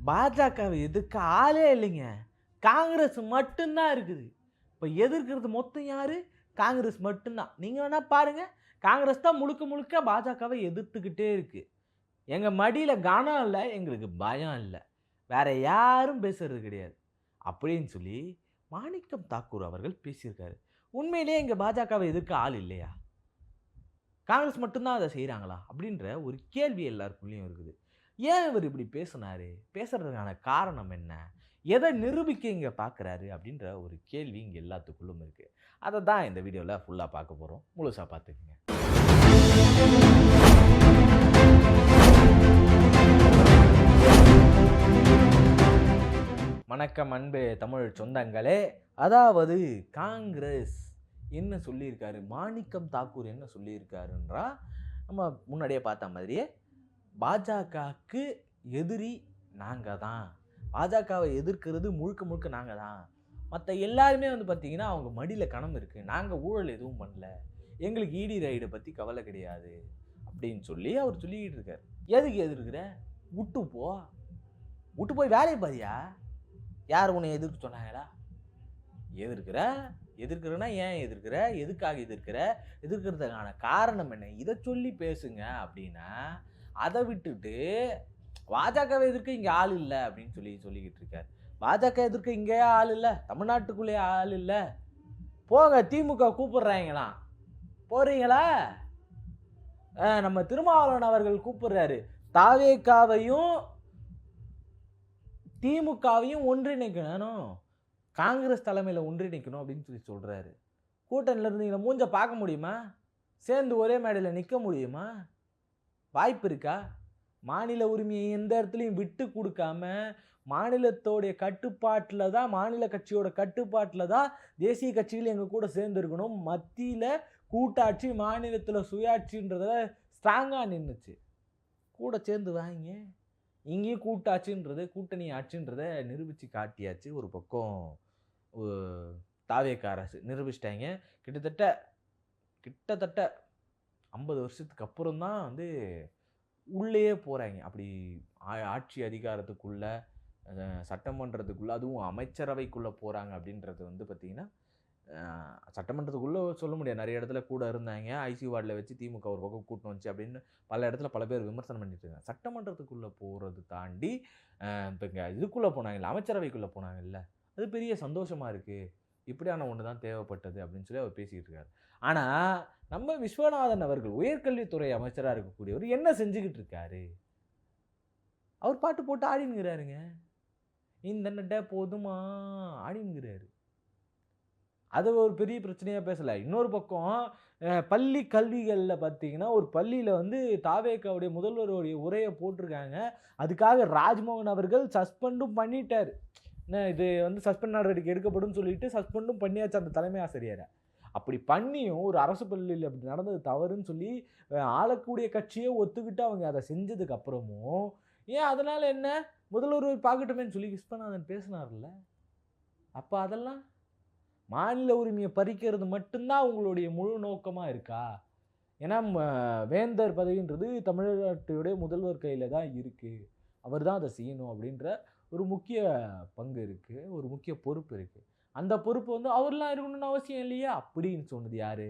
பாஜகவை எதிர்க்க ஆளே இல்லைங்க. காங்கிரஸ் மட்டும்தான் இருக்குது. இப்போ எதிர்க்கிறது மொத்தம் யாரு? காங்கிரஸ் மட்டும்தான். நீங்க வேணா பாருங்க. காங்கிரஸ் தான் முழுக்க முழுக்க பாஜகவை எதிர்த்துக்கிட்டே இருக்கு. எங்க மடியில கனம் இல்ல, எங்களுக்கு பயம் இல்ல. வேற யாரும் பேசுறது கிடையாது. அப்படின்னு சொல்லி மாணிக்கம் தாக்கூர் அவர்கள் பேசியிருக்காரு. உண்மையிலேயே இங்க பாஜகவை எதிர்க்க ஆள் இல்லையா? காங்கிரஸ் மட்டும் தான் அத செய்றாங்களா? அப்படின்ற ஒரு கேள்வி எல்லாருக்குள்ளயும் இருக்குது. ஏன் இவரு இப்படி பேசுனாரு? பேசுறதுக்கான காரணம் என்ன? எத நிரூபிக்க இங்க பார்க்குறாரு? அப்படின்ற ஒரு கேள்வி இங்க எல்லாத்துக்குள்ளும் இருக்கு. அத தான் இந்த வீடியோல ஃபுல்லா பார்க்க போறோம். முழுசா பார்த்துக்கங்க. வணக்கம் அன்பு தமிழ் சொந்தங்களே. அதாவது காங்கிரஸ் என்ன சொல்லியிருக்காரு? மாணிக்கம் தாக்கூர் என்ன சொல்லியிருக்காருன்றா, நம்ம முன்னாடியே பார்த்த மாதிரியே பாஜகவுக்கு எதிரி நாங்க தான். பாஜகவை எதிர்க்கிறது முழுக்க முழுக்க நாங்க தான். மற்ற எல்லாருமே வந்து பார்த்தீங்கன்னா, அவங்க மடியில கனம் இருக்கு. நாங்க ஊழல் எதுவும் பண்ணல. எங்களுக்கு இடி ரைடை பத்தி கவலை கிடையாது. அப்படின்னு சொல்லி அவர் சொல்லிக்கிட்டு இருக்காரு. எதுக்கு எதிர்க்கிற? விட்டு போ. விட்டு போய் வேலையை பாரியா? யார் உன்னை எதிர்க்க சொன்னாங்களா? எதிர்க்கிற? எதிர்க்கிறன்னா ஏன் எதிர்க்கிற? எதுக்காக எதிர்க்கிற? எதிர்க்கிறதுக்கான காரணம் என்ன? இதை சொல்லி பேசுங்க அப்படின்னா, அதை விட்டுட்டு பாஜகவை எதிர்க்க இங்கே ஆள் இல்லை அப்படின்னு சொல்லிக்கிட்டு இருக்காரு. பாஜக எதிர்க்க இங்கேயே ஆள் இல்லை, தமிழ்நாட்டுக்குள்ளேயே ஆள் இல்லை. போங்க, திமுக கூப்பிடுறாங்களாம். போறீங்களா? நம்ம திருமாவளவன் அவர்கள் கூப்பிடுறாரு. தாவேகாவையும் திமுகவையும் ஒன்றிணைக்கணும், காங்கிரஸ் தலைமையில் ஒன்றிணைக்கணும் அப்படின்னு சொல்றாரு. கூட்டணியில் இருந்தீங்க மூஞ்ச பார்க்க முடியுமா? சேர்ந்து ஒரே மேடையில் நிற்க முடியுமா? வாய்ப்பு இருக்கா? மாநில உரிமையை எந்த இடத்துலையும் விட்டு கொடுக்காம மாநிலத்தோடைய கட்டுப்பாட்டில் தான், மாநில கட்சியோட கட்டுப்பாட்டில் தான் தேசிய கட்சிகள் எங்கள் கூட சேர்ந்து இருக்கணும். மத்தியில் கூட்டாட்சி, மாநிலத்தில் சுயாட்சின்றத ஸ்ட்ராங்காக நின்றுச்சு. கூட சேர்ந்து வாங்க. இங்கேயும் கூட்டாட்சின்றது, கூட்டணி ஆட்சின்றதை நிரூபித்து காட்டியாச்சு. ஒரு பக்கம் தாவேக அரசு நிரூபிச்சிட்டாங்க. கிட்டத்தட்ட 50 வருஷத்துக்கு அப்புறம் தான் வந்து உள்ளேயே போகிறாங்க. அப்படி ஆட்சி அதிகாரத்துக்குள்ள, சட்டமன்றத்துக்குள்ளே, அதுவும் அமைச்சரவைக்குள்ளே போகிறாங்க அப்படின்றது வந்து பார்த்திங்கன்னா, சட்டமன்றத்துக்குள்ளே சொல்ல முடியாது. நிறைய இடத்துல கூட இருந்தாங்க. ஐசி வார்டில் வச்சு திமுக ஒரு பக்கம் கூட்டம் வந்துச்சு அப்படின்னு பல இடத்துல பல பேர் விமர்சனம் பண்ணிட்டு இருக்காங்க. சட்டமன்றத்துக்குள்ளே போகிறது தாண்டி இப்போ இங்கே இதுக்குள்ளே போனாங்கல்ல, அமைச்சரவைக்குள்ளே போனாங்கல்ல, அது பெரிய சந்தோஷமாக இருக்குது. இப்படியான ஒன்று தான் தேவைப்பட்டது அப்படின்னு சொல்லி அவர் பேசிக்கிட்டு இருக்காரு. ஆனால் நம்ம விஸ்வநாதன் அவர்கள் உயர்கல்வித்துறை அமைச்சராக இருக்கக்கூடியவர் என்ன செஞ்சுக்கிட்டு இருக்காரு? அவர் பாட்டு போட்டு ஆடினுங்கிறாருங்க. இந்த நட போதுமா ஆடினுங்கிறாரு. அது ஒரு பெரிய பிரச்சனையாக பேசலை. இன்னொரு பக்கம் பள்ளி கல்விகளில் பார்த்தீங்கன்னா, ஒரு பள்ளியில் வந்து தாவேகாவுடைய முதல்வருடைய உரையை போட்டிருக்காங்க. அதுக்காக ராஜ்மோகன் அவர்கள் சஸ்பெண்டும் பண்ணிட்டார். இது வந்து சஸ்பெண்ட் நடவடிக்கை எடுக்கப்படும் சொல்லிட்டு சஸ்பெண்டும் பண்ணியாச்சு அந்த தலைமை ஆசிரியரை. அப்படி பண்ணியும் ஒரு அரசு பள்ளியில் அப்படி நடந்தது தவறுன்னு சொல்லி ஆளக்கூடிய கட்சியே ஒத்துக்கிட்டு அவங்க அதை செஞ்சதுக்கு அப்புறமும், ஏன் அதனால் என்ன, முதல்வர் பார்க்கட்டுமேன்னு சொல்லி விஸ்வநாதன் பேசினார்ல. அப்போ அதெல்லாம் மாநில உரிமையை பறிக்கிறது மட்டும்தான் உங்களுடைய முழு நோக்கமாக இருக்கா? ஏன்னா வேந்தர் பதவின்றது தமிழ்நாட்டுடைய முதல்வர் கையில் தான் இருக்குது. அவர் தான் அதை செய்யணும் அப்படின்ற ஒரு முக்கிய பங்கு இருக்குது, ஒரு முக்கிய பொறுப்பு இருக்குது. அந்த பொறுப்பு வந்து அவர்லாம் இருக்கணும்னு அவசியம் இல்லையா அப்படின்னு சொன்னது யார்?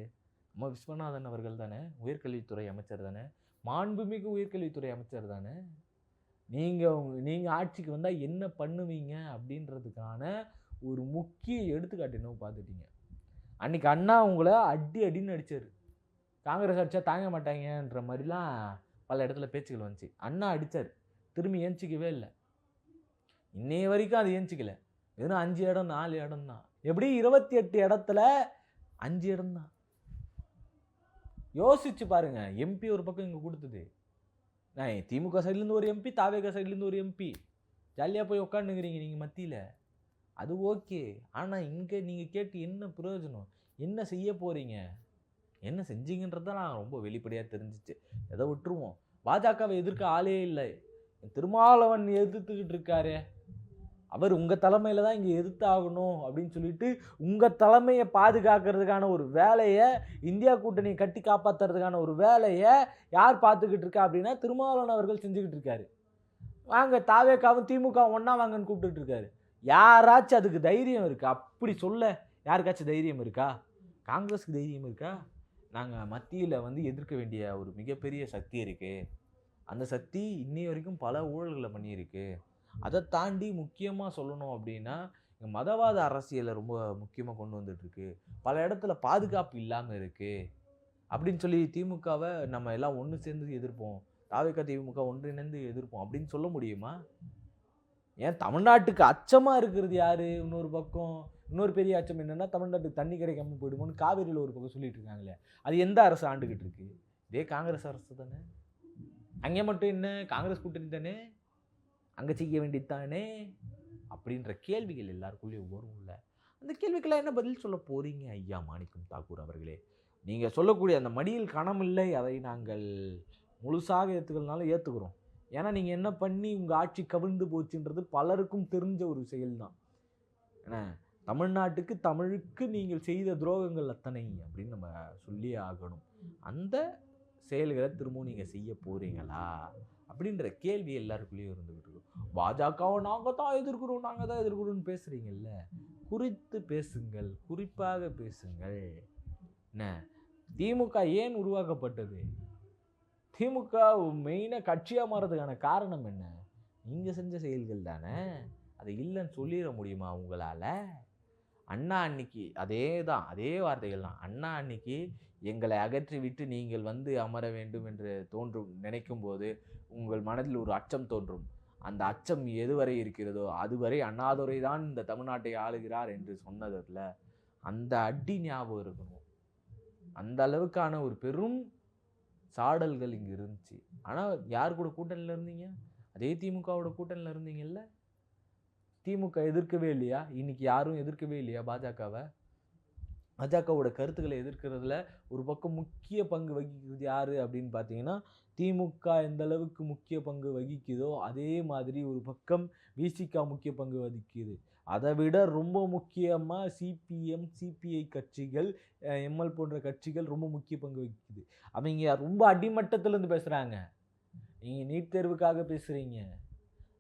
நம்ம விஸ்வநாதன் அவர்கள் தானே, உயர்கல்வித்துறை அமைச்சர் தானே, மாண்புமிகு உயர்கல்வித்துறை அமைச்சர் தானே. நீங்கள் ஆட்சிக்கு வந்தால் என்ன பண்ணுவீங்க அப்படின்றதுக்கான ஒரு முக்கிய எடுத்துக்காட்டு என்ன பார்த்துட்டீங்க. அன்றைக்கி அண்ணா உங்களை அடின்னு அடித்தார். காங்கிரஸ் அடித்தா தாங்க மாட்டாங்கன்ற மாதிரிலாம் பல இடத்துல பேச்சுக்கள் வந்துச்சு. அண்ணா அடித்தார், திரும்பி ஏஞ்சிக்கவே இல்லை. இன்னைய வரைக்கும் அது ஏஞ்சிக்கல. வெறும் 5 இடம் 4 இடம் தான். எப்படி 28 இடத்துல 5 இடம் தான். யோசிச்சு பாருங்க. எம்பி ஒரு பக்கம் இங்கே கொடுத்தது, திமுக சைட்லேருந்து ஒரு எம்பி, தாவேக சைட்லேருந்து ஒரு எம்பி, ஜாலியாக போய் உட்காந்துக்கிறீங்க நீங்கள் மத்தியில். அது ஓகே. ஆனால் இங்கே நீங்கள் கேட்டு என்ன பிரயோஜனம்? என்ன செய்ய போகிறீங்க? என்ன செஞ்சீங்கன்றது நான் ரொம்ப வெளிப்படையாக தெரிஞ்சிச்சு. எதை விட்டுருவோம். பாஜகவை எதிர்க்க ஆளே இல்லை. திருமாவளவன் எதிர்த்துக்கிட்டு இருக்காரு. அவர் உங்கள் தலைமையில் தான் இங்கே எதிர்த்தாகணும் அப்படின்னு சொல்லிட்டு உங்கள் தலைமையை பாதுகாக்கிறதுக்கான ஒரு வேலையை, இந்தியா கூட்டணியை கட்டி காப்பாற்றுறதுக்கான ஒரு வேலையை யார் பார்த்துக்கிட்டு இருக்கா அப்படின்னா திருமாவளவன் அவர்கள் செஞ்சுக்கிட்டு இருக்காரு. வாங்க தாவேக்காவும் திமுகவும் ஒன்றா வாங்கன்னு கூப்பிட்டுட்டு இருக்காரு. யாராச்சும் அதுக்கு தைரியம் இருக்கா? அப்படி சொல்ல யாருக்காச்சும் தைரியம் இருக்கா? காங்கிரஸுக்கு தைரியம் இருக்கா? நாங்கள் மத்தியில் வந்து எதிர்க்க வேண்டிய ஒரு மிகப்பெரிய சக்தி இருக்குது. அந்த சக்தி இன்னைய வரைக்கும் பல ஊழல்களை பண்ணியிருக்கு. அதை தாண்டி முக்கியமாக சொல்லணும் அப்படின்னா மதவாத அரசியலை ரொம்ப முக்கியமாக கொண்டு வந்துட்டுருக்கு. பல இடத்துல பாதுகாப்பு இல்லாமல் இருக்குது அப்படின்னு சொல்லி திமுகவை நம்ம எல்லாம் ஒன்று சேர்ந்து எதிர்ப்போம், தாவேக்கா திமுக ஒன்றிணைந்து எதிர்ப்போம் அப்படின்னு சொல்ல முடியுமா? ஏன் தமிழ்நாட்டுக்கு அச்சமாக இருக்கிறது யார்? இன்னொரு பக்கம் இன்னொரு பெரிய அச்சம் என்னென்னா தமிழ்நாட்டுக்கு தண்ணி கிடைக்காம போயிடுமோன்னு காவிரியில் ஒரு பக்கம் சொல்லிட்டு இருக்காங்களே, அது எந்த அரசு ஆண்டுகிட்டு இருக்கு? இதே காங்கிரஸ் அரசு தானே. அங்கே மட்டும் என்ன காங்கிரஸ் கூட்டணி தானே, அங்கே செய்ய வேண்டியது தானே அப்படின்ற கேள்விகள் எல்லாருக்குள்ளேயும் வரும்ல. அந்த கேள்விக்கெல்லாம் என்ன பதில் சொல்ல போறீங்க ஐயா மாணிக்கம் தாக்கூர் அவர்களே? நீங்கள் சொல்லக்கூடிய அந்த மடியில் கணமில்லை, அதை நாங்கள் முழுசாக ஏற்றுக்கலனாலும் ஏற்றுக்கிறோம். ஏன்னா நீங்கள் என்ன பண்ணி உங்கள் ஆட்சி கவிழ்ந்து போச்சுன்றது பலருக்கும் தெரிஞ்ச ஒரு செயல் தான். ஏன்னா தமிழ்நாட்டுக்கு தமிழுக்கு நீங்கள் செய்த துரோகங்கள் அத்தனை அப்படின்னு நம்ம சொல்லியே ஆகணும். அந்த செயல்களை திரும்பவும் நீங்கள் செய்ய போகிறீங்களா அப்படின்ற கேள்வி எல்லாருக்குள்ளேயும் இருந்துகிட்டு இருக்கும். பாஜகவை நாங்கள் தான் எதிர்க்கிறோம்னு பேசுகிறீங்கல்ல, குறித்து பேசுங்கள், குறிப்பாக பேசுங்கள். என்ன திமுக ஏன் உருவாக்கப்பட்டது? திமுக மெயினாக கட்சியாக மாறதுக்கான காரணம் என்ன? நீங்கள் செஞ்ச செயல்கள் தானே. அதை இல்லைன்னு சொல்லிட முடியுமா உங்களால்? அண்ணா அன்னைக்கு அதே வார்த்தைகள் தான். அண்ணா அன்னைக்கு எங்களை அகற்றி விட்டு நீங்கள் வந்து அமர வேண்டும் என்று நினைக்கும் போது உங்கள் மனதில் ஒரு அச்சம் தோன்றும். அந்த அச்சம் எதுவரை இருக்கிறதோ அதுவரை அண்ணாதுரை தான் இந்த தமிழ்நாட்டை ஆளுகிறார் என்று சொன்னதில் அந்த அடி ஞாபகம் இருக்கணும். அந்த அளவுக்கான ஒரு பெரும் சாடல்கள் இங்கே இருந்துச்சு. ஆனால் யார் கூட கூட்டணியில் இருந்தீங்க? அதே திமுகவோட கூட்டணியில் இருந்தீங்கல்ல. திமுக எதிர்க்கவே இல்லையா? இன்னைக்கு யாரும் எதிர்க்கவே இல்லையா பாஜகவை? பாஜகவோட கருத்துக்களை எதிர்க்கிறதுல ஒரு பக்கம் முக்கிய பங்கு வகிக்கிறது யார் அப்படின்னு பார்த்தீங்கன்னா, திமுக எந்த அளவுக்கு முக்கிய பங்கு வகிக்குதோ அதே மாதிரி ஒரு பக்கம் விசிக முக்கிய பங்கு வகிக்குது. அதை விட ரொம்ப முக்கியமாக சிபிஎம், சிபிஐ கட்சிகள், எம்எல் போன்ற கட்சிகள் ரொம்ப முக்கிய பங்கு வகிக்குது. அவங்க ரொம்ப அடிமட்டத்திலேருந்து பேசுகிறாங்க. நீங்கள் நீட் தேர்வுக்காக பேசுகிறீங்க.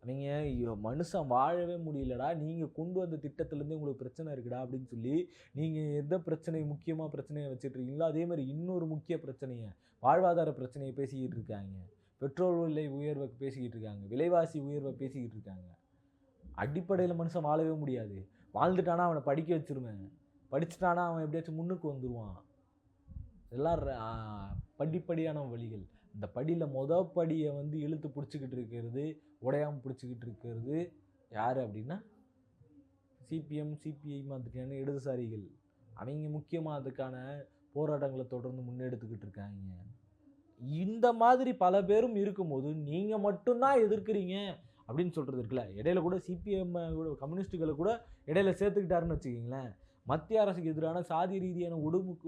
அவங்க மனுஷன் வாழவே முடியலடா, நீங்கள் கொண்டு வந்த திட்டத்துலேருந்து உங்களுக்கு பிரச்சனை இருக்குடா அப்படின்னு சொல்லி நீங்கள் எந்த முக்கியமாக பிரச்சனையை வச்சுட்ருக்கீங்களோ அதே மாதிரி இன்னொரு முக்கிய பிரச்சனையை, வாழ்வாதார பிரச்சனையை பேசிக்கிட்டு இருக்காங்க. பெட்ரோல் விலை உயர்வை பேசிக்கிட்டு இருக்காங்க, விலைவாசி உயர்வை பேசிக்கிட்டு இருக்காங்க. அடிப்படையில் மனுஷன் வாழவே முடியாது. வாழ்ந்துட்டானா அவனை படிக்க வச்சுருவேன், படிச்சுட்டானா அவன் எப்படியாச்சும் முன்னுக்கு வந்துடுவான். எல்லாம் படிப்படியான வழிகள். இந்த படியில் படியை வந்து இழுத்து பிடிச்சிக்கிட்டு இருக்கிறது, உடையாமல் பிடிச்சிக்கிட்டு இருக்கிறது யார் அப்படின்னா சிபிஎம், சிபிஐ மாதிரியான இடதுசாரிகள். அவங்க முக்கியமாக அதுக்கான போராட்டங்களை தொடர்ந்து முன்னெடுத்துக்கிட்டு இருக்காங்க. இந்த மாதிரி பல பேரும் இருக்கும்போது நீங்கள் மட்டும்தான் எதிர்க்கிறீங்க அப்படின்னு சொல்கிறது இருக்குல்ல. இடையில கூட சிபிஎம் கூட கம்யூனிஸ்ட்டுகளை கூட இடையில சேர்த்துக்கிட்டாருன்னு வச்சுக்கிங்களேன். மத்திய அரசுக்கு எதிரான சாதி ரீதியான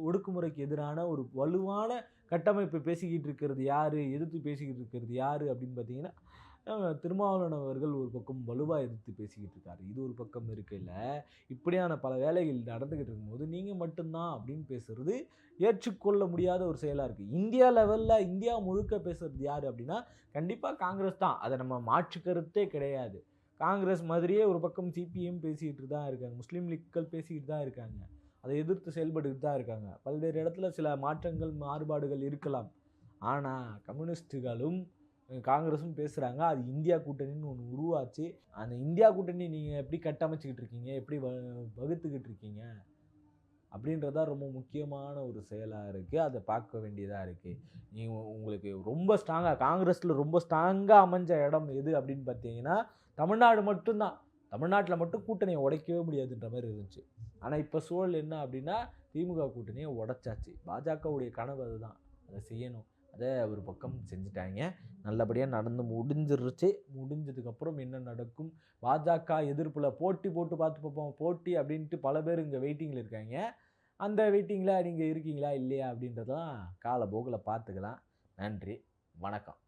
ஒடுக்குமுறைக்கு எதிரான ஒரு வலுவான கட்டமைப்பை பேசிக்கிட்டு இருக்கிறது யார், எதிர்த்து பேசிக்கிட்டு இருக்கிறது யார் அப்படின்னு பார்த்தீங்கன்னா திருமாவளவன் அவர்கள் ஒரு பக்கம் வலுவாக எதிர்த்து பேசிக்கிட்டு இருக்காரு. இது ஒரு பக்கம் இருக்கையில் இப்படியான பல வேலைகள் நடந்துக்கிட்டு இருக்கும்போது நீங்கள் மட்டும்தான் அப்படின்னு பேசுகிறது ஏற்றுக்கொள்ள முடியாத ஒரு செயலாக இருக்குது. இந்தியா லெவலில் இந்தியா முழுக்க பேசுகிறது யார் அப்படின்னா கண்டிப்பாக காங்கிரஸ் தான். அதை நம்ம மாற்று கருத்தே கிடையாது. காங்கிரஸ் மாதிரியே ஒரு பக்கம் சிபிஎம் பேசிக்கிட்டு தான் இருக்காங்க, முஸ்லீம் லீக்கள் பேசிக்கிட்டு தான் இருக்காங்க, அதை எதிர்த்து செயல்பட்டுக்கிட்டு தான் இருக்காங்க. பல்வேறு இடத்துல சில மாற்றங்கள் மாறுபாடுகள் இருக்கலாம். ஆனால் கம்யூனிஸ்ட்டுகளும் காங்கிரஸும் பேசுகிறாங்க. அது இந்தியா கூட்டணின்னு ஒன்று உருவாச்சு. அந்த இந்தியா கூட்டணி நீங்கள் எப்படி கட்டமைச்சிக்கிட்டு இருக்கீங்க, எப்படி வகுத்துக்கிட்டு இருக்கீங்க அப்படின்றதான் ரொம்ப முக்கியமான ஒரு செயலாக இருக்குது. அதை பார்க்க வேண்டியதாக இருக்குது. நீங்கள் உங்களுக்கு ரொம்ப ஸ்ட்ராங்காக காங்கிரஸில் ரொம்ப ஸ்ட்ராங்காக அமைஞ்ச இடம் எது அப்படின்னு பார்த்தீங்கன்னா தமிழ்நாடு மட்டும்தான். தமிழ்நாட்டில் மட்டும் கூட்டணியை உடைக்கவே முடியாதுன்ற மாதிரி இருந்துச்சு. ஆனால் இப்போ சூழல் என்ன அப்படின்னா திமுக கூட்டணியை உடைச்சாச்சு. பாஜகவுடைய கனவு அதுதான், அதை செய்யணும். அதை ஒரு பக்கம் செஞ்சுட்டாங்க, நல்லபடியாக நடந்து முடிஞ்சிருச்சு. முடிஞ்சதுக்கப்புறம் என்ன நடக்கும்? பாஜக எதிர்ப்பில் போட்டி போட்டு பார்த்து பார்ப்போம். போட்டி அப்படின்ட்டு பல பேர் இங்கே வெயிட்டிங்கில் இருக்காங்க. அந்த வெயிட்டிங்கில் நீங்கள் இருக்கீங்களா இல்லையா அப்படின்றதான் காலப்போக்கில் பார்த்துக்கலாம். நன்றி, வணக்கம்.